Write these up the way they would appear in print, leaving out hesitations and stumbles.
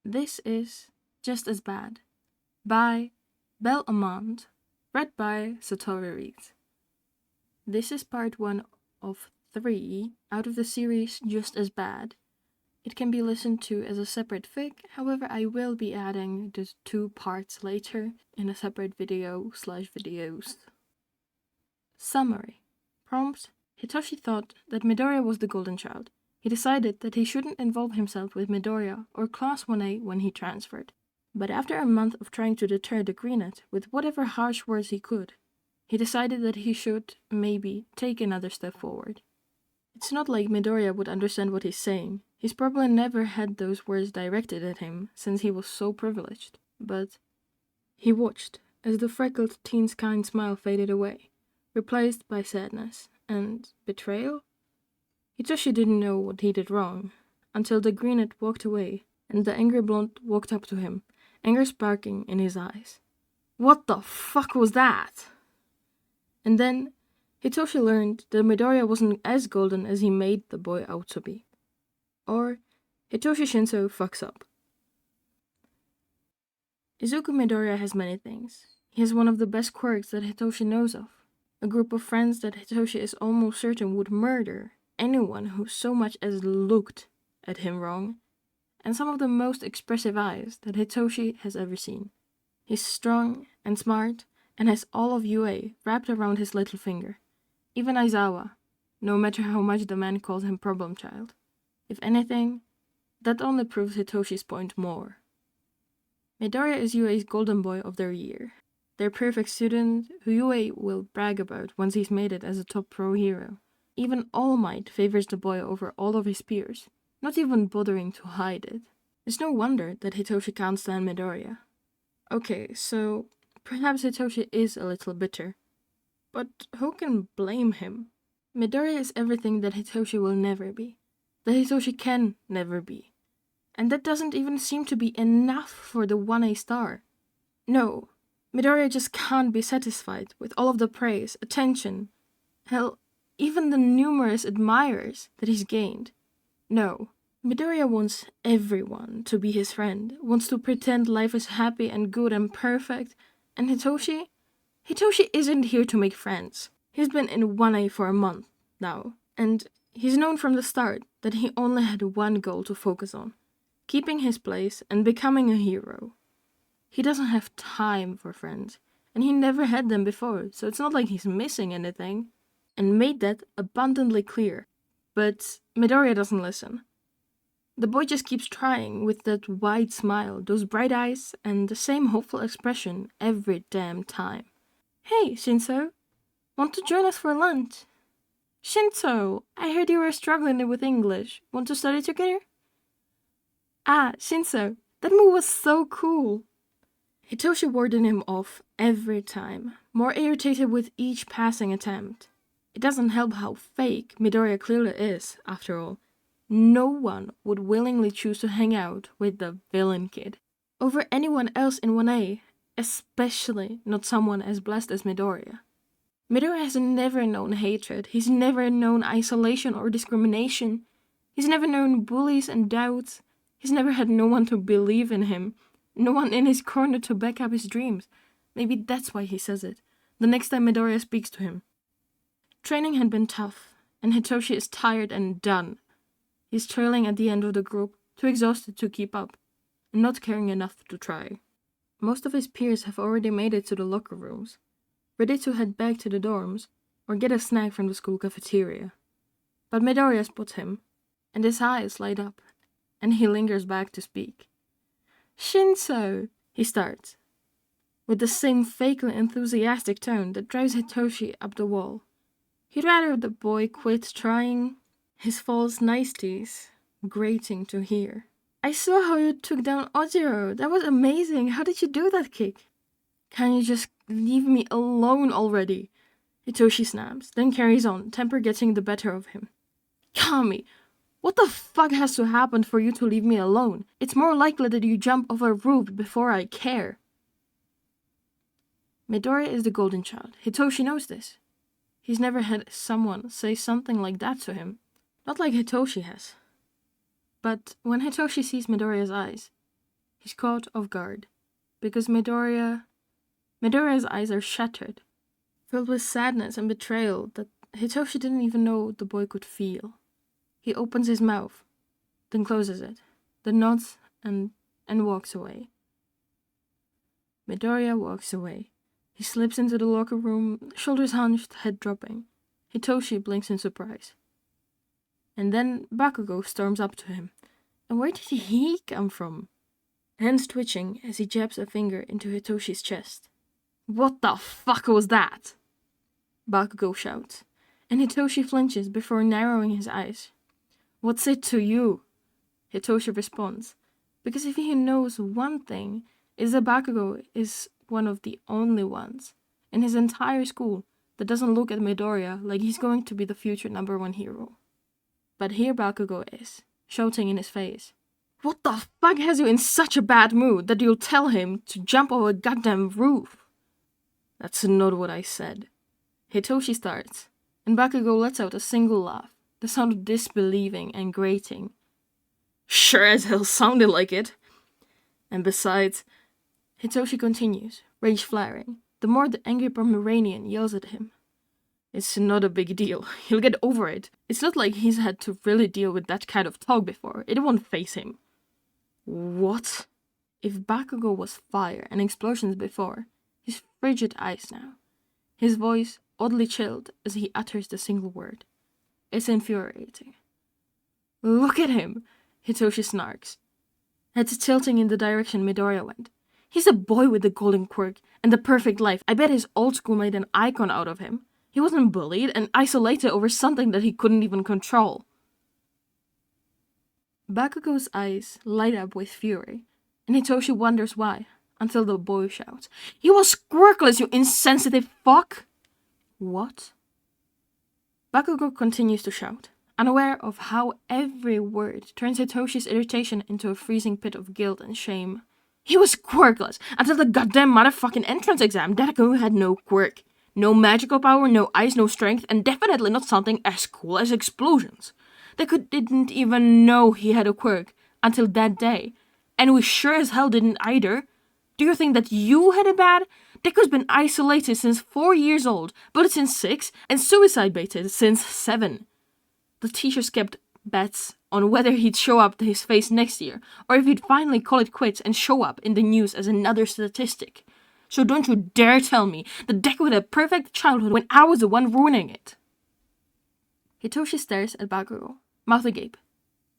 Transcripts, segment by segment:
This is Just As Bad by Bad MHA, read by Satori Reed. This is part 1 of 3 out of the series Just As Bad. It can be listened to as a separate fic, however I will be adding the 2 parts later in a separate video/videos. Summary. Prompt. Hitoshi thought that Midoriya was the golden child. He decided that he shouldn't involve himself with Midoriya or Class 1A when he transferred. But after a month of trying to deter the greenet with whatever harsh words he could, he decided that he should, maybe, take another step forward. It's not like Midoriya would understand what he's saying. He's probably never had those words directed at him since he was so privileged. But he watched as the freckled teen's kind smile faded away, replaced by sadness and betrayal. Hitoshi didn't know what he did wrong, until the greenet walked away and the angry blonde walked up to him, anger sparking in his eyes. What the fuck was that? And then Hitoshi learned that Midoriya wasn't as golden as he made the boy out to be. Or Hitoshi Shinsou fucks up. Izuku Midoriya has many things. He has one of the best quirks that Hitoshi knows of. A group of friends that Hitoshi is almost certain would murder anyone who so much as looked at him wrong, and some of the most expressive eyes that Hitoshi has ever seen. He's strong and smart and has all of UA wrapped around his little finger. Even Aizawa, no matter how much the man calls him problem child. If anything, that only proves Hitoshi's point more. Midoriya is UA's golden boy of their year. Their perfect student who UA will brag about once he's made it as a top pro hero. Even All Might favors the boy over all of his peers, not even bothering to hide it. It's no wonder that Hitoshi can't stand Midoriya. Okay, so perhaps Hitoshi is a little bitter. But who can blame him? Midoriya is everything that Hitoshi will never be. That Hitoshi can never be. And that doesn't even seem to be enough for the 1A star. No, Midoriya just can't be satisfied with all of the praise, attention, hell, even the numerous admirers that he's gained. No, Midoriya wants everyone to be his friend, wants to pretend life is happy and good and perfect, and Hitoshi isn't here to make friends. He's been in 1A for a month now, and he's known from the start that he only had one goal to focus on, keeping his place and becoming a hero. He doesn't have time for friends, and he never had them before, so it's not like he's missing anything, and made that abundantly clear. But Midoriya doesn't listen. The boy just keeps trying with that wide smile, those bright eyes, and the same hopeful expression every damn time. Hey, Shinsou, want to join us for lunch? Shinsou, I heard you were struggling with English. Want to study together? Ah, Shinsou, that move was so cool. Hitoshi warded him off every time, more irritated with each passing attempt. It doesn't help how fake Midoriya clearly is, after all. No one would willingly choose to hang out with the villain kid over anyone else in 1A, especially not someone as blessed as Midoriya. Midoriya has never known hatred, he's never known isolation or discrimination, he's never known bullies and doubts, he's never had no one to believe in him, no one in his corner to back up his dreams. Maybe that's why he says it, the next time Midoriya speaks to him. Training had been tough, and Hitoshi is tired and done. He's trailing at the end of the group, too exhausted to keep up, and not caring enough to try. Most of his peers have already made it to the locker rooms, ready to head back to the dorms or get a snack from the school cafeteria. But Midoriya spots him, and his eyes light up, and he lingers back to speak. Shinsou, he starts, with the same fakely enthusiastic tone that drives Hitoshi up the wall. He'd rather the boy quit trying, his false niceties grating to hear. I saw how you took down Ojiro. That was amazing. How did you do that kick? Can you just leave me alone already? Hitoshi snaps, then carries on, temper getting the better of him. Kami, what the fuck has to happen for you to leave me alone? It's more likely that you jump off a roof before I care. Midoriya is the golden child. Hitoshi knows this. He's never had someone say something like that to him. Not like Hitoshi has. But when Hitoshi sees Midoriya's eyes, He's caught off guard, because Midoriya's eyes are shattered, filled with sadness and betrayal that Hitoshi didn't even know the boy could feel. He opens his mouth, then closes it, then nods and walks away. Midoriya walks away. He slips into the locker room, shoulders hunched, head dropping. Hitoshi blinks in surprise. And then Bakugo storms up to him. And where did he come from? Hands twitching as he jabs a finger into Hitoshi's chest. What the fuck was that? Bakugo shouts, and Hitoshi flinches before narrowing his eyes. What's it to you? Hitoshi responds, because if he knows one thing, is that Bakugo is one of the only ones in his entire school that doesn't look at Midoriya like he's going to be the future #1 hero. But here Bakugo is, shouting in his face. What the fuck has you in such a bad mood that you'll tell him to jump over a goddamn roof? That's not what I said. Hitoshi starts, and Bakugo lets out a single laugh, the sound of disbelieving and grating. Sure as hell sounded like it. And besides, Hitoshi continues, rage flaring, the more the angry Pomeranian yells at him. It's not a big deal. He'll get over it. It's not like he's had to really deal with that kind of talk before. It won't faze him. What? If Bakugo was fire and explosions before, his frigid eyes now. His voice oddly chilled as he utters the single word. It's infuriating. Look at him, Hitoshi snarks, head tilting in the direction Midoriya went. He's a boy with the golden quirk and the perfect life. I bet his old school made an icon out of him. He wasn't bullied and isolated over something that he couldn't even control. Bakugo's eyes light up with fury, and Hitoshi wonders why, until the boy shouts, He was quirkless, you insensitive fuck! What? Bakugo continues to shout, unaware of how every word turns Hitoshi's irritation into a freezing pit of guilt and shame. He was quirkless until the goddamn motherfucking entrance exam. Deku had no quirk. No magical power, no ice, no strength, and definitely not something as cool as explosions. Deku didn't even know he had a quirk until that day, and we sure as hell didn't either. Do you think that you had it bad? Deku's been isolated since 4 years old, bullied since 6, and suicide baited since 7. The teachers kept bets on whether he'd show up to his face next year, or if he'd finally call it quits and show up in the news as another statistic. So don't you dare tell me that Deku had a perfect childhood when I was the one ruining it. Hitoshi stares at Bakugo, mouth agape.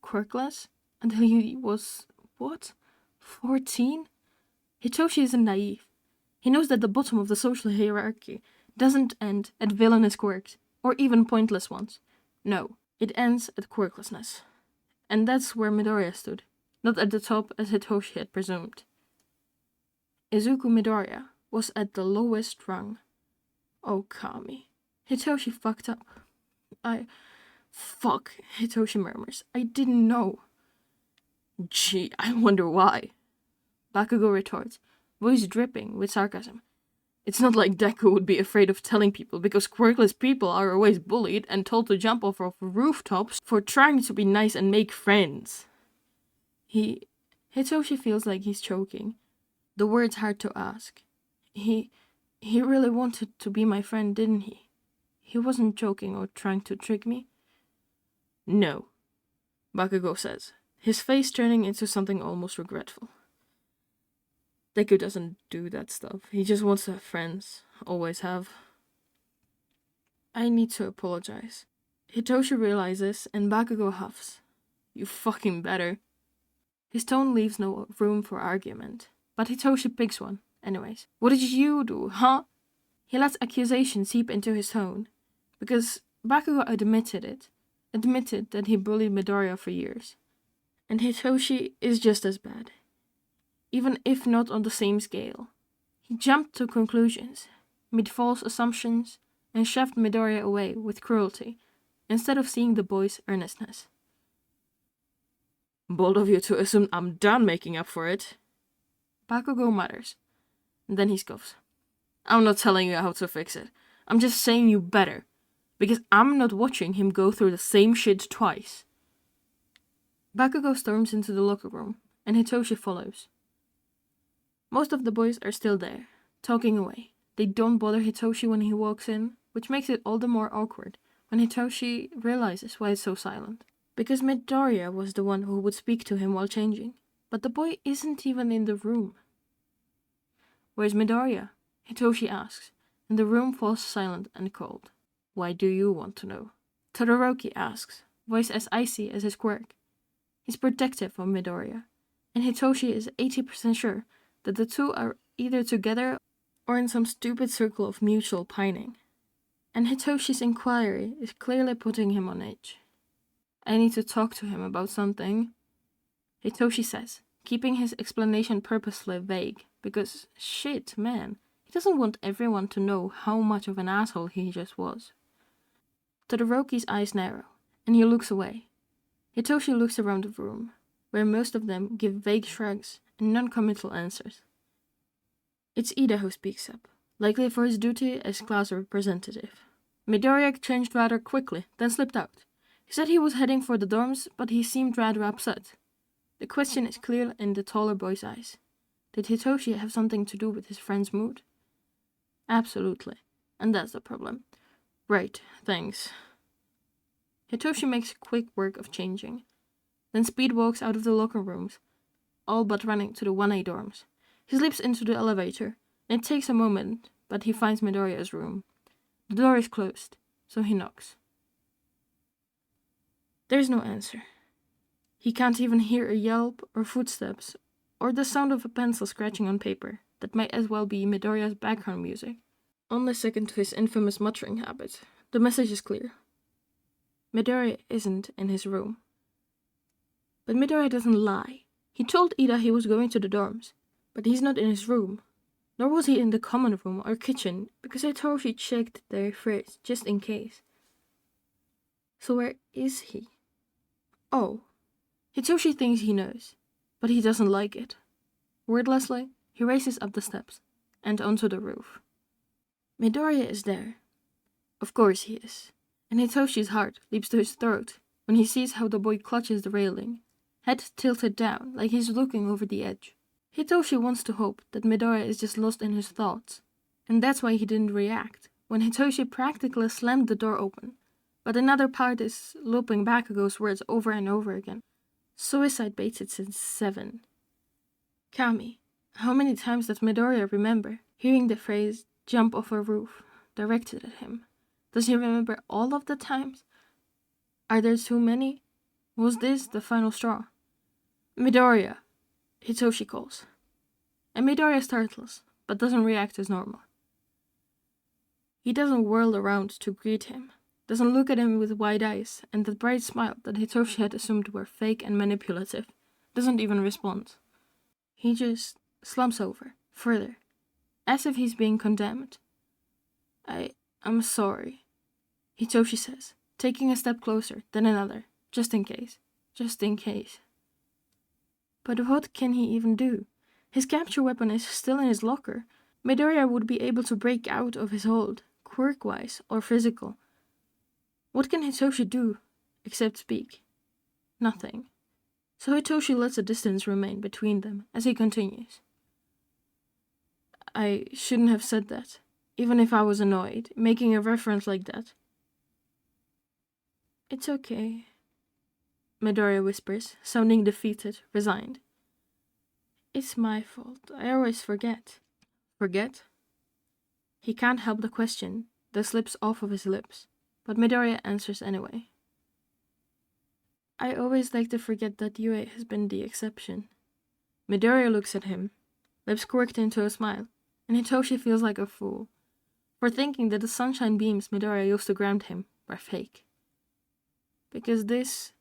Quirkless? Until he was, what? 14? Hitoshi isn't naive. He knows that the bottom of the social hierarchy doesn't end at villainous quirks, or even pointless ones. No, it ends at quirklessness. And that's where Midoriya stood, not at the top as Hitoshi had presumed. Izuku Midoriya was at the lowest rung. Oh, Kami. Hitoshi fucked up. Fuck, Hitoshi murmurs. I didn't know. Gee, I wonder why. Bakugo retorts, voice dripping with sarcasm. It's not like Deku would be afraid of telling people because quirkless people are always bullied and told to jump off of rooftops for trying to be nice and make friends. Hitoshi feels like he's choking. The words hard to ask. He really wanted to be my friend, didn't he? He wasn't joking or trying to trick me? No, Bakugo says, his face turning into something almost regretful. Deku doesn't do that stuff. He just wants to have friends. Always have. I need to apologize. Hitoshi realizes and Bakugo huffs. You fucking better. His tone leaves no room for argument. But Hitoshi picks one, anyways. What did you do, huh? He lets accusation seep into his tone, because Bakugo admitted that he bullied Midoriya for years. And Hitoshi is just as bad, even if not on the same scale. He jumped to conclusions, made false assumptions, and shoved Midoriya away with cruelty, instead of seeing the boy's earnestness. Bold of you to assume I'm done making up for it. Bakugo mutters, and then he scoffs. I'm not telling you how to fix it. I'm just saying you better, because I'm not watching him go through the same shit twice. Bakugo storms into the locker room, and Hitoshi follows. Most of the boys are still there, talking away. They don't bother Hitoshi when he walks in, which makes it all the more awkward when Hitoshi realizes why it's so silent. Because Midoriya was the one who would speak to him while changing, but the boy isn't even in the room. "Where's Midoriya?" Hitoshi asks, and the room falls silent and cold. "Why do you want to know?" Todoroki asks, voice as icy as his quirk. He's protective of Midoriya, and Hitoshi is 80% sure that the two are either together or in some stupid circle of mutual pining. And Hitoshi's inquiry is clearly putting him on edge. "I need to talk to him about something," Hitoshi says, keeping his explanation purposefully vague, because shit, man, he doesn't want everyone to know how much of an asshole he just was. Todoroki's eyes narrow, and he looks away. Hitoshi looks around the room, where most of them give vague shrugs and non-committal answers. It's Ida who speaks up, likely for his duty as class representative. Midoriya changed rather quickly, then slipped out. He said he was heading for the dorms, but he seemed rather upset. The question is clear in the taller boy's eyes. Did Hitoshi have something to do with his friend's mood? Absolutely, and that's the problem. Right, thanks. Hitoshi makes quick work of changing, then speed walks out of the locker rooms, all but running to the 1A dorms. He slips into the elevator, and it takes a moment, but he finds Midoriya's room. The door is closed, so he knocks. There's no answer. He can't even hear a yelp or footsteps, or the sound of a pencil scratching on paper that might as well be Midoriya's background music. Only second to his infamous muttering habit, the message is clear. Midoriya isn't in his room. But Midoriya doesn't lie. He told Ida he was going to the dorms, but he's not in his room. Nor was he in the common room or kitchen, because Hitoshi checked their fridge just in case. So where is he? Oh, Hitoshi thinks he knows, but he doesn't like it. Wordlessly, he races up the steps and onto the roof. Midoriya is there. Of course he is. And Hitoshi's heart leaps to his throat when he sees how the boy clutches the railing, head tilted down like he's looking over the edge. Hitoshi wants to hope that Midoriya is just lost in his thoughts, and that's why he didn't react when Hitoshi practically slammed the door open. But another part is looping Bakugo's words over and over again. Suicide baited since 7. Kami, how many times does Midoriya remember hearing the phrase "jump off a roof" directed at him? Does he remember all of the times? Are there too many? Was this the final straw? Midoriya, Hitoshi calls. And Midoriya startles, but doesn't react as normal. He doesn't whirl around to greet him, doesn't look at him with wide eyes, and the bright smile that Hitoshi had assumed were fake and manipulative, doesn't even respond. He just slumps over, further, as if he's being condemned. I'm sorry, Hitoshi says, taking a step closer, then another, just in case. But what can he even do? His capture weapon is still in his locker. Midoriya would be able to break out of his hold, quirk-wise or physical. What can Hitoshi do, except speak? Nothing. So Hitoshi lets a distance remain between them as he continues. I shouldn't have said that, even if I was annoyed, making a reference like that. It's okay, Midoriya whispers, sounding defeated, resigned. It's my fault. I always forget. Forget? He can't help the question that slips off of his lips, but Midoriya answers anyway. I always like to forget that Yue has been the exception. Midoriya looks at him, lips quirked into a smile, and Hitoshi feels like a fool for thinking that the sunshine beams Midoriya used to ground him were fake. Because this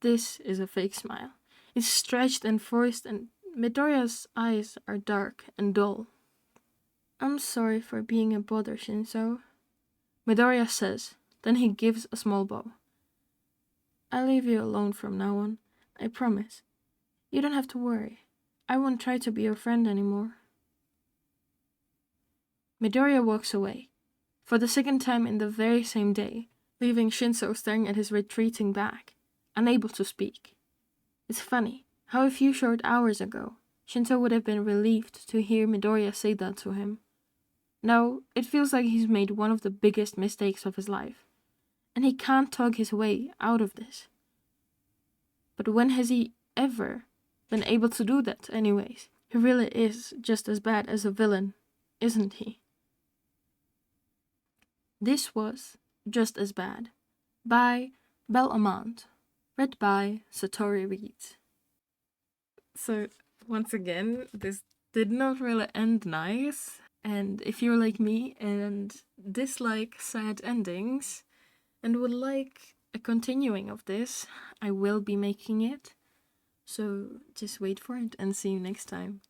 is a fake smile. It's stretched and forced, and Midoriya's eyes are dark and dull. I'm sorry for being a bother, Shinsou, Midoriya says, then he gives a small bow. I'll leave you alone from now on, I promise. You don't have to worry. I won't try to be your friend anymore. Midoriya walks away, for the second time in the very same day, leaving Shinsou staring at his retreating back, unable to speak. It's funny how a few short hours ago, Shinsou would have been relieved to hear Midoriya say that to him. Now, it feels like he's made one of the biggest mistakes of his life, and he can't talk his way out of this. But when has he ever been able to do that anyways? He really is just as bad as a villain, isn't he? This was Just As Bad by Bad MHA, read by Satori Reed. So, once again, this did not really end nice. And if you're like me and dislike sad endings and would like a continuing of this, I will be making it. So just wait for it and see you next time.